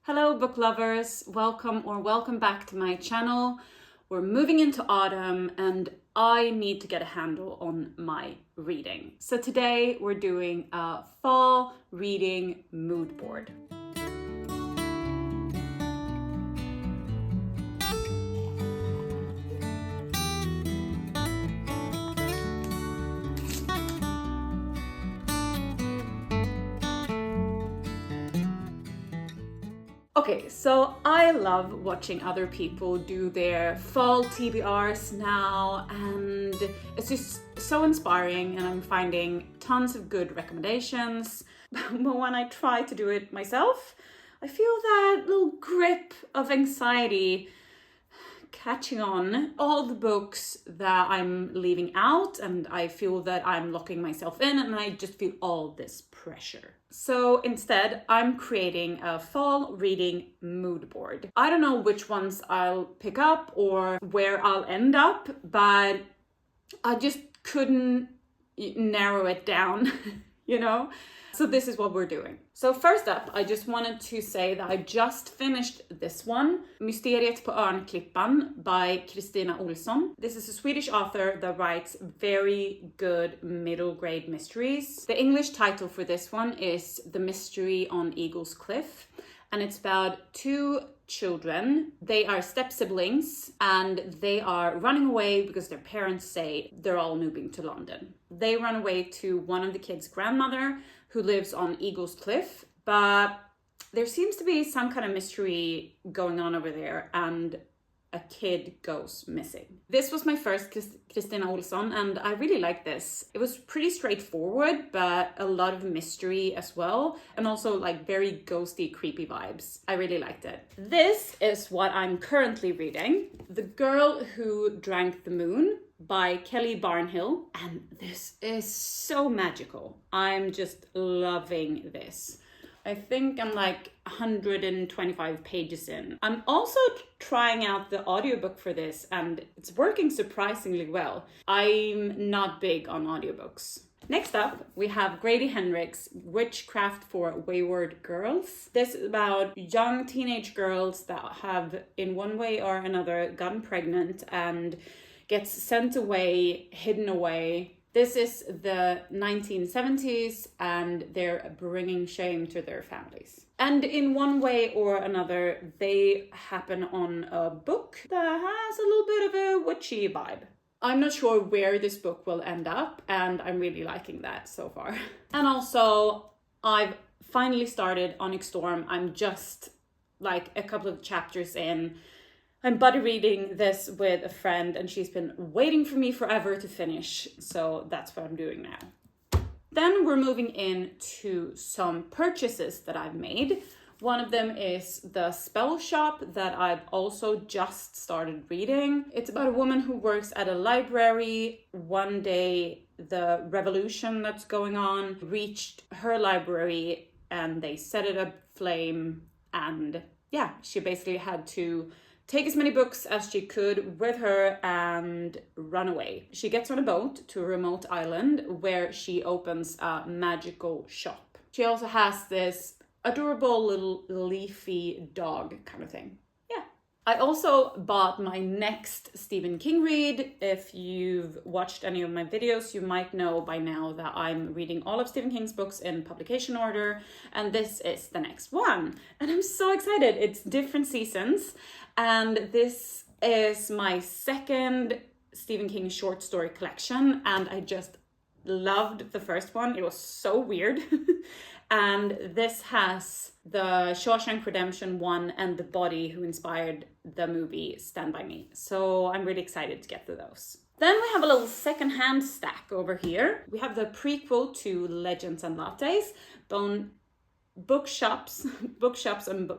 Hello book lovers, welcome back to my channel. We're moving into autumn and I need to get a handle on my reading. So today we're doing a fall reading mood board. Okay, so I love watching other people do their fall TBRs now, and it's just so inspiring, and I'm finding tons of good recommendations. But when I try to do it myself, I feel that little grip of anxiety catching on all the books that I'm leaving out, and I feel that I'm locking myself in, and I just feel all this pressure. So instead, I'm creating a fall reading mood board. I don't know which ones I'll pick up or where I'll end up, but I just couldn't narrow it down, you know? So this is what we're doing. So first up, I just wanted to say that I just finished this one, Mysteriet på Örnklippan by Kristina Olsson. This is a Swedish author that writes very good middle grade mysteries. The English title for this one is The Mystery on Eagle's Cliff, and it's about two children. They are step siblings and they are running away because their parents say they're all moving to London. They run away to one of the kids' grandmother who lives on Eagle's Cliff, but there seems to be some kind of mystery going on over there and a kid goes missing. This was my first Kristina Olsson and I really liked this. It was pretty straightforward, but a lot of mystery as well, and also like very ghosty, creepy vibes. I really liked it. This is what I'm currently reading, The Girl Who Drank the Moon by Kelly Barnhill, and this is so magical. I'm just loving this. I think I'm like 125 pages in. I'm also trying out the audiobook for this and it's working surprisingly well. I'm not big on audiobooks. Next up, we have Grady Hendrix' Witchcraft for Wayward Girls. This is about young teenage girls that have, in one way or another, gotten pregnant and gets sent away, hidden away. This is the 1970s and they're bringing shame to their families. And in one way or another, they happen on a book that has a little bit of a witchy vibe. I'm not sure where this book will end up and I'm really liking that so far. And also, I've finally started Onyx Storm. I'm just like a couple of chapters in. I'm buddy reading this with a friend and she's been waiting for me forever to finish. So that's what I'm doing now. Then we're moving into some purchases that I've made. One of them is The Spell Shop that I've also just started reading. It's about a woman who works at a library. One day the revolution that's going on reached her library and they set it aflame, and yeah, she basically had to take as many books as she could with her and run away. She gets on a boat to a remote island where she opens a magical shop. She also has this adorable little leafy dog kind of thing. Yeah. I also bought my next Stephen King read. If you've watched any of my videos, you might know by now that I'm reading all of Stephen King's books in publication order, and this is the next one. And I'm so excited. It's different seasons. And this is my second Stephen King short story collection, and I just loved the first one. It was so weird. And this has the Shawshank Redemption one and The Body who inspired the movie Stand By Me. So I'm really excited to get to those. Then we have a little secondhand stack over here. We have the prequel to Legends and Lattes, Bookshops and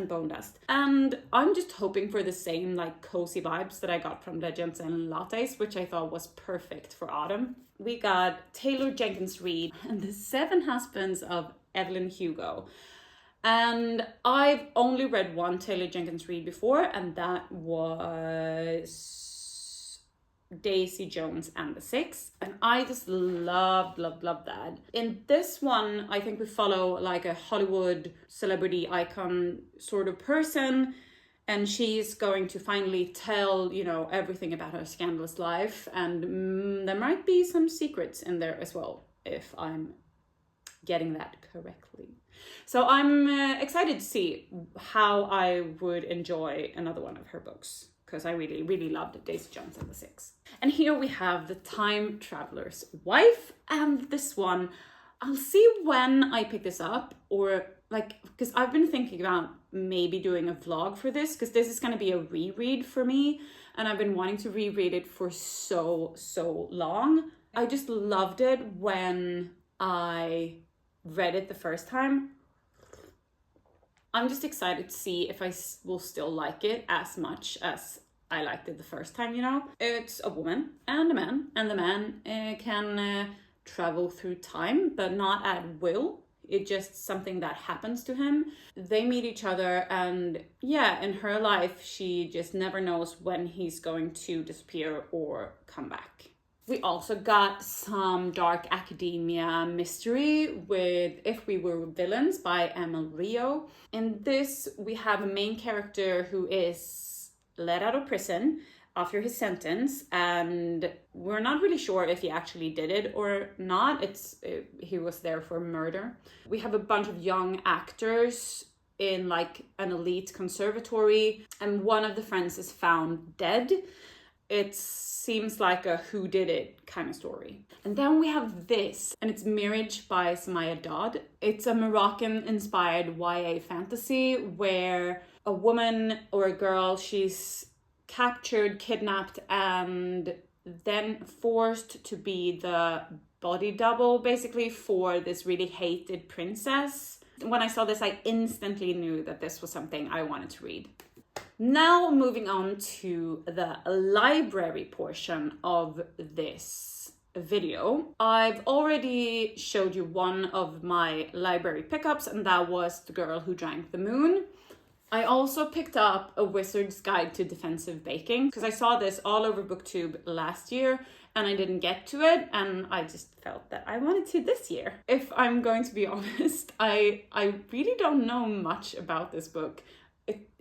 Bonedust. And I'm just hoping for the same like cozy vibes that I got from Legends and Lattes, which I thought was perfect for autumn. We got Taylor Jenkins Reid and The Seven Husbands of Evelyn Hugo. And I've only read one Taylor Jenkins Reid before, and that was Daisy Jones and the Six, and I just love that. In this one, I think we follow like a Hollywood celebrity icon sort of person, and she's going to finally tell, you know, everything about her scandalous life, and there might be some secrets in there as well, if I'm getting that correctly. So I'm excited to see how I would enjoy another one of her books, because I really loved Daisy Jones and the Six. And here we have The Time Traveler's Wife, and this one, I'll see when I pick this up, or like, because I've been thinking about maybe doing a vlog for this, because this is going to be a reread for me, and I've been wanting to reread it for so long. I just loved it when I read it the first time. I'm just excited to see if I will still like it as much as I liked it the first time, you know? It's a woman and a man, and the man can travel through time, but not at will. It's just something that happens to him. They meet each other, and yeah, in her life, she just never knows when he's going to disappear or come back. We also got some dark academia mystery with If We Were Villains by Emil Rio. In this, we have a main character who is let out of prison after his sentence, and we're not really sure if he actually did it or not. He was there for murder. We have a bunch of young actors in like an elite conservatory, and one of the friends is found dead. It seems like a whodunit kind of story. And then we have this, and it's Marriage by Samaya Dodd. It's a Moroccan-inspired YA fantasy where a woman or a girl, she's captured, kidnapped, and then forced to be the body double, basically, for this really hated princess. When I saw this, I instantly knew that this was something I wanted to read. Now moving on to the library portion of this video. I've already showed you one of my library pickups, and that was The Girl Who Drank the Moon. I also picked up A Wizard's Guide to Defensive Baking, because I saw this all over BookTube last year and I didn't get to it, and I just felt that I wanted to this year. If I'm going to be honest, I really don't know much about this book.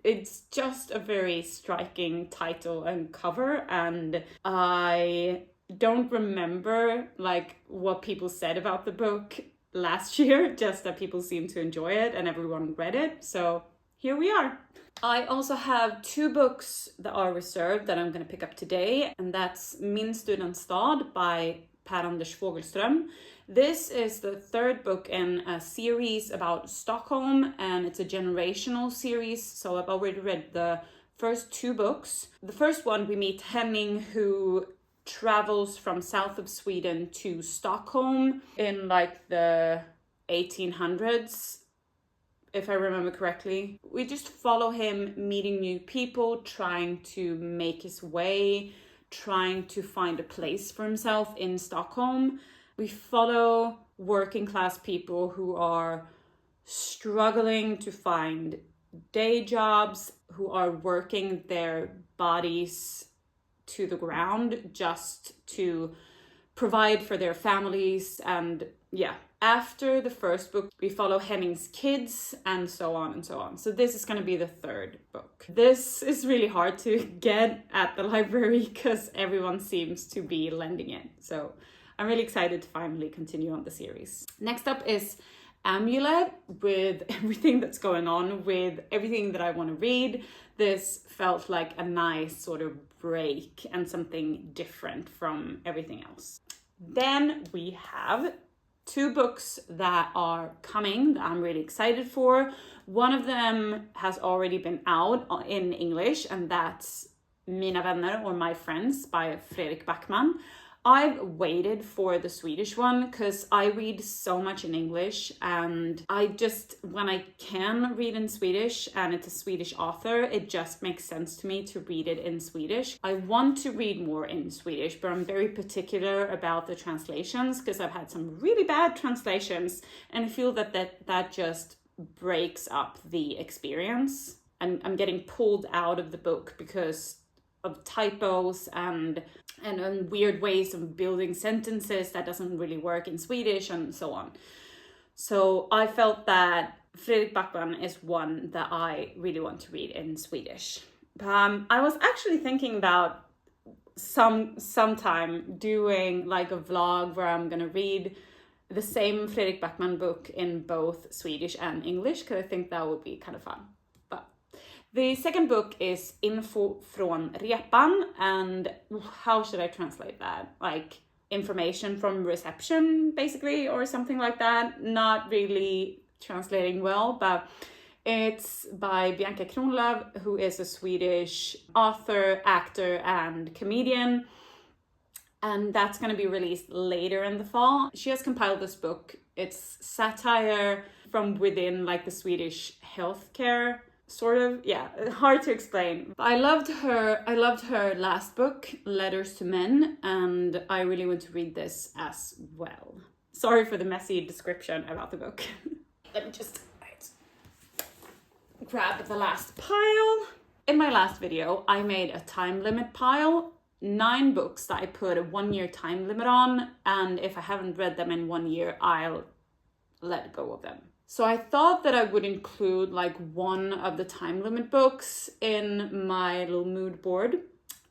It's just a very striking title and cover, and I don't remember like what people said about the book last year, just that people seemed to enjoy it and everyone read it, so here we are. I also have two books that are reserved that I'm going to pick up today, and that's Min Studentstad by Per-Anders Fogelström. This is the third book in a series about Stockholm, and it's a generational series, so I've already read the first two books. The first one, we meet Henning, who travels from south of Sweden to Stockholm in like the 1800s, if I remember correctly. We just follow him meeting new people, trying to make his way, trying to find a place for himself in Stockholm. We follow working class people who are struggling to find day jobs, who are working their bodies to the ground just to provide for their families. And yeah, after the first book, we follow Henning's kids and so on and so on. So this is going to be the third book. This is really hard to get at the library because everyone seems to be lending it. So I'm really excited to finally continue on the series. Next up is Amulet, with everything that's going on, with everything that I want to read. This felt like a nice sort of break and something different from everything else. Then we have two books that are coming that I'm really excited for. One of them has already been out in English, and that's Mina vänner, or My Friends by Fredrik Backman. I've waited for the Swedish one because I read so much in English, and I just, when I can read in Swedish and it's a Swedish author, it just makes sense to me to read it in Swedish. I want to read more in Swedish, but I'm very particular about the translations because I've had some really bad translations, and I feel that just breaks up the experience. And I'm getting pulled out of the book because typos and weird ways of building sentences that doesn't really work in Swedish and so on. So I felt that Fredrik Backman is one that I really want to read in Swedish. I was actually thinking about sometime doing like a vlog where I'm gonna read the same Fredrik Backman book in both Swedish and English, because I think that would be kind of fun. But the second book is Info från repan, and how should I translate that? Like information from reception, basically, or something like that. Not really translating well, but it's by Bianca Kronlöf, who is a Swedish author, actor, and comedian. And that's going to be released later in the fall. She has compiled this book. It's satire from within like the Swedish healthcare sort of. Yeah, hard to explain. I loved her last book, Letters to Men, and I really want to read this as well. Sorry for the messy description about the book. Let me just grab the last pile. In my last video, I made a time limit pile. 9 books that I put a 1-year time limit on, and if I haven't read them in 1 year, I'll let go of them. So I thought that I would include like one of the time limit books in my little mood board,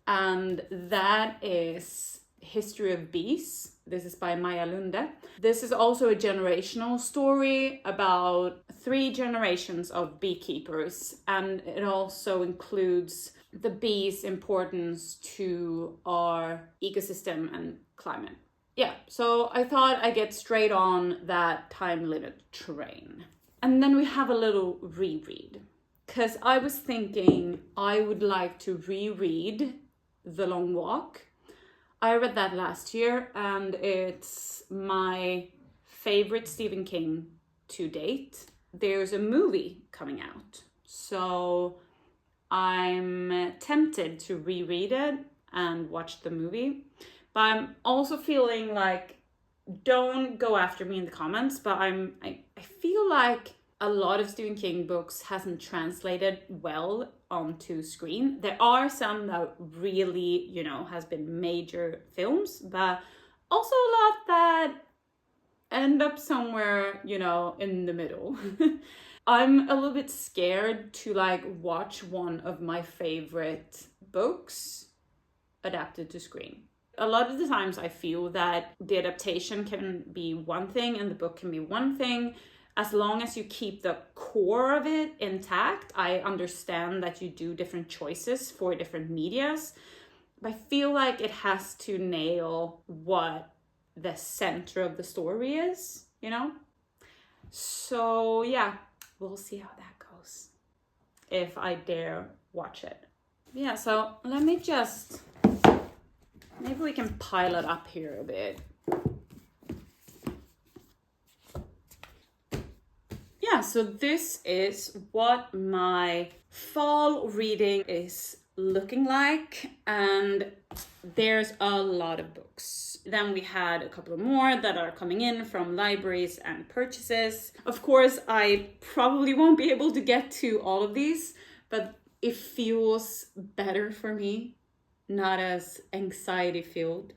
and that is History of Bees. This is by Maja Lunde. This is also a generational story about 3 generations of beekeepers, and it also includes the bees' importance to our ecosystem and climate. Yeah, so I thought I'd get straight on that time limit train. And then we have a little reread, because I was thinking I would like to reread The Long Walk. I read that last year, and it's my favorite Stephen King to date. There's a movie coming out, so I'm tempted to reread it and watch the movie. But I'm also feeling like, don't go after me in the comments, but I feel like a lot of Stephen King books hasn't translated well onto screen. There are some that really, has been major films, but also a lot that end up somewhere, in the middle. I'm a little bit scared to watch one of my favorite books adapted to screen. A lot of the times I feel that the adaptation can be one thing and the book can be one thing. As long as you keep the core of it intact, I understand that you do different choices for different medias. But I feel like it has to nail what the center of the story is, So yeah, we'll see how that goes, if I dare watch it. Yeah, so let me maybe we can pile it up here a bit. Yeah, so this is what my fall reading is looking like, and there's a lot of books. Then we had a couple of more that are coming in from libraries and purchases. Of course, I probably won't be able to get to all of these, but it feels better for me, not as anxiety-filled,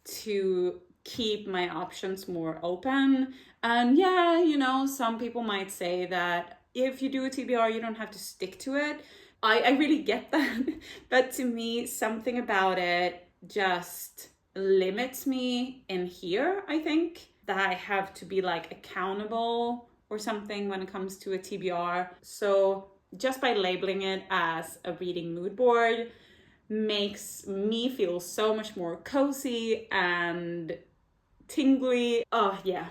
to keep my options more open. And yeah, some people might say that if you do a TBR, you don't have to stick to it. I really get that. But to me, something about it just limits me in here, I think. That I have to be accountable or something when it comes to a TBR. So just by labeling it as a reading mood board makes me feel so much more cozy and tingly. Oh yeah.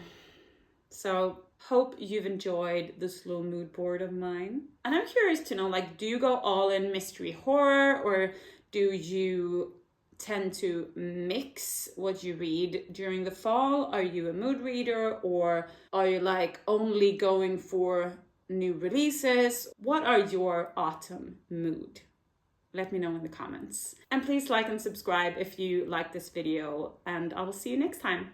So hope you've enjoyed this little mood board of mine. And I'm curious to know, do you go all in mystery horror, or do you tend to mix what you read during the fall? Are you a mood reader, or are you only going for new releases? What are your autumn mood? Let me know in the comments. And please like and subscribe if you like this video, and I will see you next time.